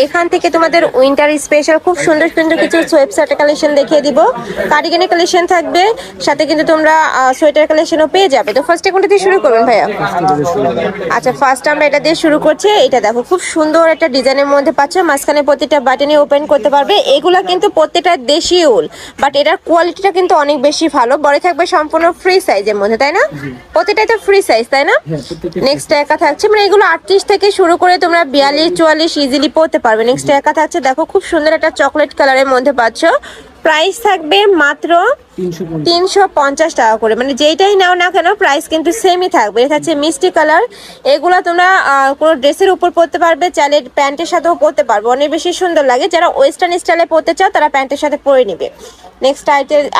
এখান থেকে তোমাদের উইন্টার স্পেশাল খুব সুন্দর সুন্দর কিছু সোয়েবশার্টের কালেকশন দেখিয়ে দিব, কার্ডিগানের কালেকশন থাকবে, সাথে কিন্তু তোমরা সোয়েটার কালেকশনও পেয়ে যাবে। তো ফার্স্টে কোনটা দিয়ে শুরু করবেন ভাইয়া? আচ্ছা, ফার্স্ট আমরা এটা দিয়ে শুরু করছি। এটা দেখো খুব সুন্দর একটা ডিজাইনের মধ্যে পাচ্ছ, মাঝখানে প্রতিটা বাটনে ওপেন করতে পারবে। এগুলা কিন্তু প্রত্যেকটা দেশি উল, বাট এটার কোয়ালিটিটা কিন্তু অনেক বেশি ভালো। বড় থাকবে সম্পূর্ণ ফ্রি সাইজের মধ্যে, তাই না? প্রত্যেকটাই তো ফ্রি সাইজ, তাই না? নেক্সট একা থাকছে, মানে এগুলো 38 থেকে শুরু করে তোমরা 42 44 ইজিলি পড়তে পারবে। নেক্সট একা থাকছে, দেখো খুব সুন্দর একটা চকলেট কালারের মধ্যে পাচ্ছ। প্রাইস থাকবে মাত্র 350 টাকা করে, মানে যেইটাই নাও না কেন প্রাইস কিন্তু সেমই থাকবে। এটা হচ্ছে মিষ্টি কালার, এগুলো তোমরা কোনো ড্রেসের উপর পরতে পারবে, চাইলে প্যান্টের সাথেও পরতে পারবে, অনেক বেশি সুন্দর লাগে। যারা ওয়েস্টার্ন স্টাইলে পরতে চাও তারা প্যান্টের সাথে পরে নিবে। নেক্সট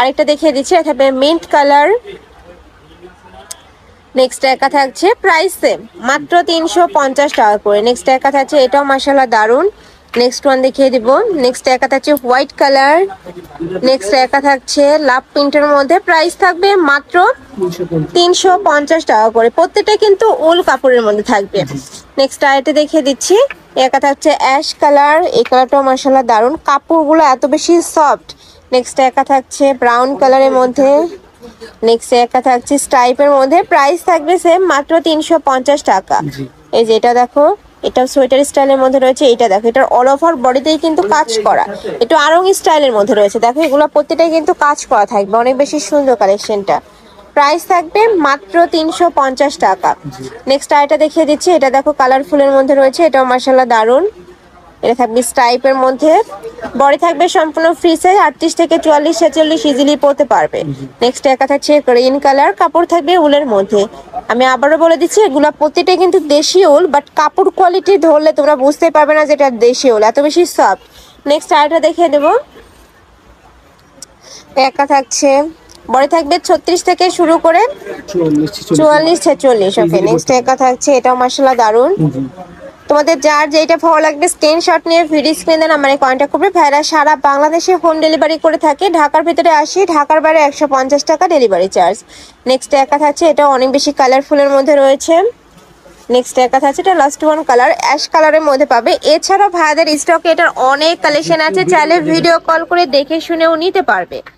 আরেকটা দেখিয়ে দিচ্ছি, এটা থাকবে মিন্ট কালার। নেক্সট একা থাকছে, প্রাইস সেম মাত্র 350 টাকা করে। নেক্সট একা থাকছে, এটাও মাশাআল্লাহ দারুন। নেক্সট ওয়ান দেখিয়ে দিব। নেক্সট একা থাকছে হোয়াইট কালার। নেক্সট একা থাকছে লাভ প্রিন্টের মধ্যে, প্রাইস থাকবে মাত্র 350 টাকা করে। প্রত্যেকটা কিন্তু উল কাপড়ের মধ্যে থাকবে। নেক্সট আরেকটা দেখিয়ে দিচ্ছি, একা থাকছে অ্যাশ কালার। এই কালারটাও মাশাআল্লাহ দারুন, কাপড়গুলো এত বেশি সফট। নেক্সট একা থাকছে ব্রাউন কালারের মধ্যে। নেক্সট একা থাকছে স্ট্রাইপের মধ্যে, প্রাইস থাকবে সেম মাত্র 350 টাকা। এই যে এটা দেখো, এটা সোয়েটার স্টাইলের মধ্যে রয়েছে। এটা দেখো, এটার অল ওভার বডিতেই কিন্তু কাজ করা, একটু আরং স্টাইলের মধ্যে রয়েছে। দেখো এগুলো প্রত্যেকটাই কিন্তু কাজ করা থাকবে, অনেক বেশি সুন্দর কালেকশনটা। প্রাইস থাকবে মাত্র 350 টাকা। নেক্সট আরেকটা দেখিয়ে দিচ্ছি, এটা দেখো কালারফুলের মধ্যে রয়েছে, এটাও মাশাআল্লাহ দারুন। এটা থাকবে স্ট্রাইপের মধ্যে, বডি থাকবে সম্পূর্ণ ফ্রি সাইজ, 38 থেকে 44 46 ইজিলি পরতে পারবে। নেক্সট একা থাকছে গ্রিন কালার, কাপড় থাকবে উলের মধ্যে। আমি আবারও বলে দিচ্ছি, এগুলা প্রত্যেকটা কিন্তু দেশি উল, বাট কাপড় কোয়ালিটি ধরলে তোমরা বুঝতে পারবে না যেটা দেশি উল, এত বেশি সফট। নেক্সট আরেকটা দেখিয়ে দেবো, একা থাকছে, বডি থাকবে 36 থেকে শুরু করে 44 46। ওকে, নেক্সট একা থাকছে, এটাও মাশাআল্লাহ দারুন। তোমাদের যার যেটা ভালো লাগবে স্ক্রিনশট নিয়ে ভিডিও স্ক্রিনে নাম্বারে কন্ট্যাক্ট করবে। ভাইরা সারা বাংলাদেশে হোম ডেলিভারি করে থাকে, ঢাকার ভিতরে 80, ঢাকার বাইরে 150 টাকা ডেলিভারি চার্জ। নেক্সট একা থাকছে, এটা অনেক বেশি কালারফুলের মধ্যে রয়েছে। নেক্সট একা থাকছে, এটা লাস্ট ওয়ান কালার অ্যাশ কালারের মধ্যে পাবে। এছাড়াও ভাইদের স্টকে এটার অনেক কালেকশন আছে, চাইলে ভিডিও কল করে দেখে শুনেও নিতে পারবে।